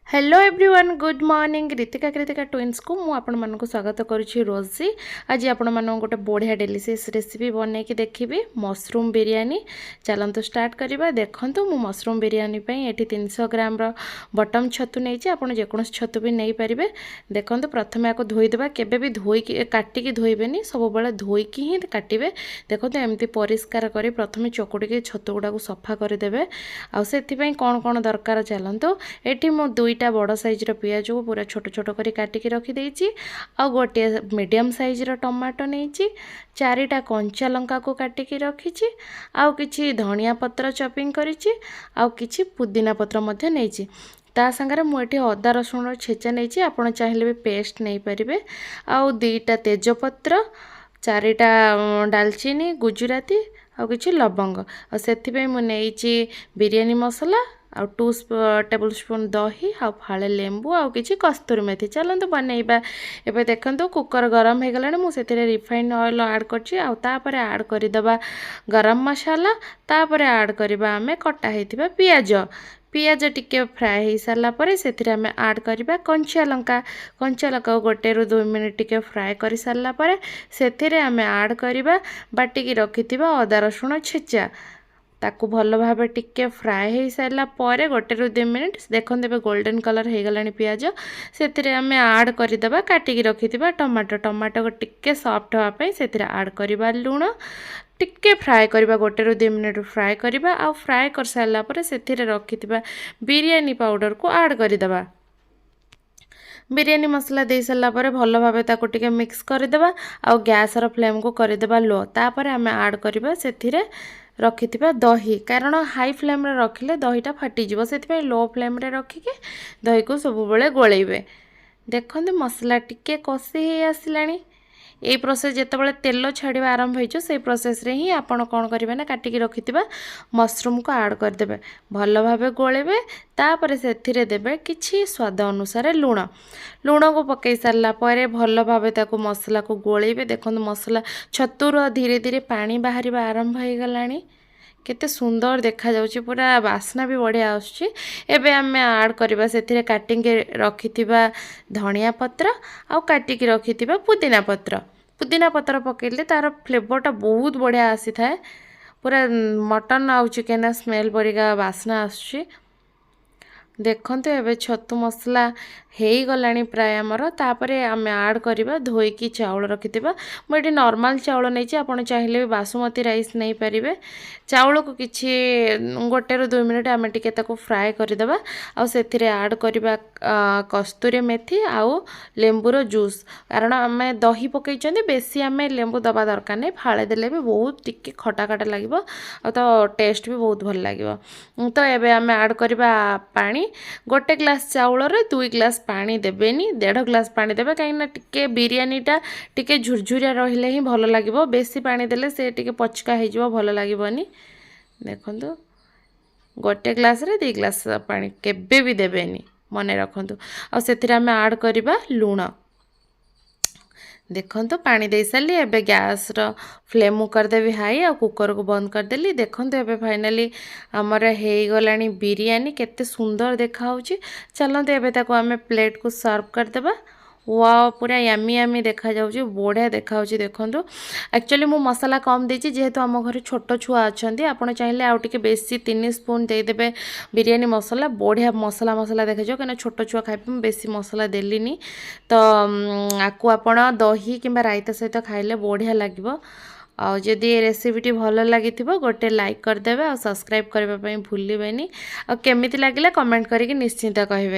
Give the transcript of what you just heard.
Hello everyone good morning Ritika Kritika twins को मु आपण मानक स्वागत करुच्ची रोजी आज आपण मानक गोटे बढ़िया डेलीशियस रेसिपी बनई कि देखी मशरूम बिरयानी चलतु स्टार्ट करवा देखु मु मशरूम बिरयानी ये 300 ग्राम बटम छतु नहीं आप जेकोसी छतु भी नहीं पारे देखो प्रथम आपको धोईदेवा केबे भी धोईकी काटिकी धोबे सब बड़े धोईकी ही काटे देखो एमती परिष्कार कर प्रथम चकुड़ी छतु गुड़ा सफा करदे आपाई कौन कौन दरकार चलतु ये मो दुईटा बड़ साइज्र पियाज को पूरा छोट छोट कर काटिकी रखिदेची आ गोटे मीडियम साइज्र टमाटो नहीं चारिटा कंचा लंका को काटिकी रखी आउ किछि धनिया पत्र चॉपिंग करिछि आउ किछि पुदीना पत्र मध्य नहीं ता संगे मुझे अदा रसुण छेचा नहीं आपड़ चाहिए भी पेस्ट नहीं पारे आउ दुईटा तेजपत्र चारिटा डालचीनी गुजराती आउ किछि लवंग आ सेथिपे मु नेइछि बिरयानी मसला आउ 2 टेबल स्पून दही आउ फाळे लेंबू आउ किछि कस्तूरी मेथी चलतु बनइबा एबे देखंतु कुकर गरम हो गलानी मु सेतिरे रिफाइंड ऑयल ऐड करछि आउ तापरे ऐड करिदबा गरम मसाला तापरे ऐड करबा हमें कटा हेतिबा पियाज टिके फ्राए हो सारा पर से ऐड करवा कंचा लंका को 1 ରୁ 2 मिनट टिके फ्राए कर सारा पर से ऐड करवा बाटिकी रखि अदा रसुण छेचा ताकू भल भाव टिके फ्राए हो सारा पर 1 ରୁ 2 मिनट देखो गोल्डन कलर हो गलानी पियाज से ऐड करदे काटिकी रखि टमाटो को टिके सॉफ्ट होगापी से ऐड करवा लुण टिके फ्राए करवा 1 ରୁ 2 मिनट फ्राए करवा आ फ्राए कर सारा पर से रखि बिरयानी पाउडर को ऐड करदे बिरयानी मसला दे सारा पर भल भाव ताको टिके मिक्स करदे आ गैस फ्लेम को करदे लो तापर आम ऐड करवा से रखि दही कारण हाई फ्लेम रखिले दहीटा फाटीज से लो फ्लेम रखिके दही को सब बेले गोलेबे देखो मसला टिके कषि हो आसलानी यही प्रोसेस जितेबाला तेल छाड़ा आरंभ हो से प्रोसेस रे ही आपड़ कौन करेंगे ना काटिकी रखि मशरूम को ऐड करदे भल भाव गोलेबे तापर से देबे किछि स्वाद अनुसार लुण को पकई सारा पर भल भाव ताको मसला को गोलेबे देखो मसला छतुर धीरे धीरे पानी बाहर आरंभ हो गलानी केते सुंदर देखा जाउची पूरा वासना भी बढ़िया आसुची एबे आमे ऐड करबा सेथिरे काटिंग रखिथिबा धनिया पत्र आ काटिकी रखिथिबा पुदीना पत्र पकेले तार फ्लेवरटा बहुत बढ़िया आसी थाए पूरा मटन आउ चिकन स्मेल परिका वासना आसुची देखंतु एबे छतु मसला हो गलानी प्राय आमर तापर आम ऐड करवा धोईकी चाउल रखिथिबा मुझे नॉर्मल चाउल नहीं आपड़ चाहिए भी बासुमती राइस नहीं पारे चाउल को किछि 1 ରୁ 2 मिनट आम टिके ताको फ्राए करदे आ से ऐड करवा कस्तूरी मेथी आउ लेंबूर जूस कारण आम दही पकई बेसी आम लेंबू दबा दरकार नहीं फाड़े देले भी बहुत टिके खटा खटा लगे तो टेस्ट भी बहुत भल लगे तो ये आम ऐड करवा पानी 1 ग्लास चाउल 2 ग्लास पानी देबेनी 1.5 ग्लास पानी देबे कहीं टिके बिरयानीटा टिके झुरझुरिया रहिले ही भल लगे बेसी पानी देले से टिके पचका हो भल लगेनी देखंतु 1 ग्लास रे 2 ग्लास पानी केबे भी देबेनी मन रखंतु आ सेथिरे आमे ऐड करबा लूण देखो पानी दे सारी एबे गैस रो फ्लेम करदेवी हाई आ कुकर को बंद करदेली देखो एबे फाइनाली आमर हो गलानी बिरयानी केते सुंदर देखा चलते एबे ताको आमे प्लेट को सर्व करदेबा वाओ पूरा यामी यामी देखा जाउची बढ़िया देखा देखो एक्चुअली मु मसाला कम देची जेहेतु आम घर छोट छुआ अच्छा आपड़ चाहिए आउ टिके बेसी 3 स्पून देदेवे बिरयानी मसला बढ़िया मसला देखा जाओ कहीं छोट छुआ खाइबे बेसी मसला देलीनी तो आपको आपण दही कि रायता सहित खाइले बढ़िया लगे और जदि ये रेसिपीटी भल लगी गोटे लाइक करदे और सब्सक्राइब करने भूलें और केमिति लगिला कमेंट करके निश्चिंत कहिबे।